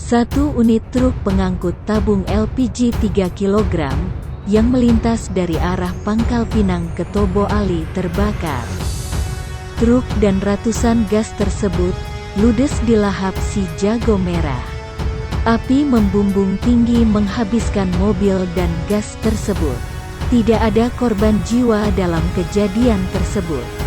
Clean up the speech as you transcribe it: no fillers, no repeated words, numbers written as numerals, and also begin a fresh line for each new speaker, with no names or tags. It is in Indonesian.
Satu unit truk pengangkut tabung LPG 3 kg yang melintas dari arah Pangkal Pinang ke Tobo Ali terbakar. Truk dan ratusan gas tersebut ludes di lahap si jago merah. Api membumbung tinggi menghabiskan mobil dan gas tersebut. Tidak ada korban jiwa dalam kejadian tersebut.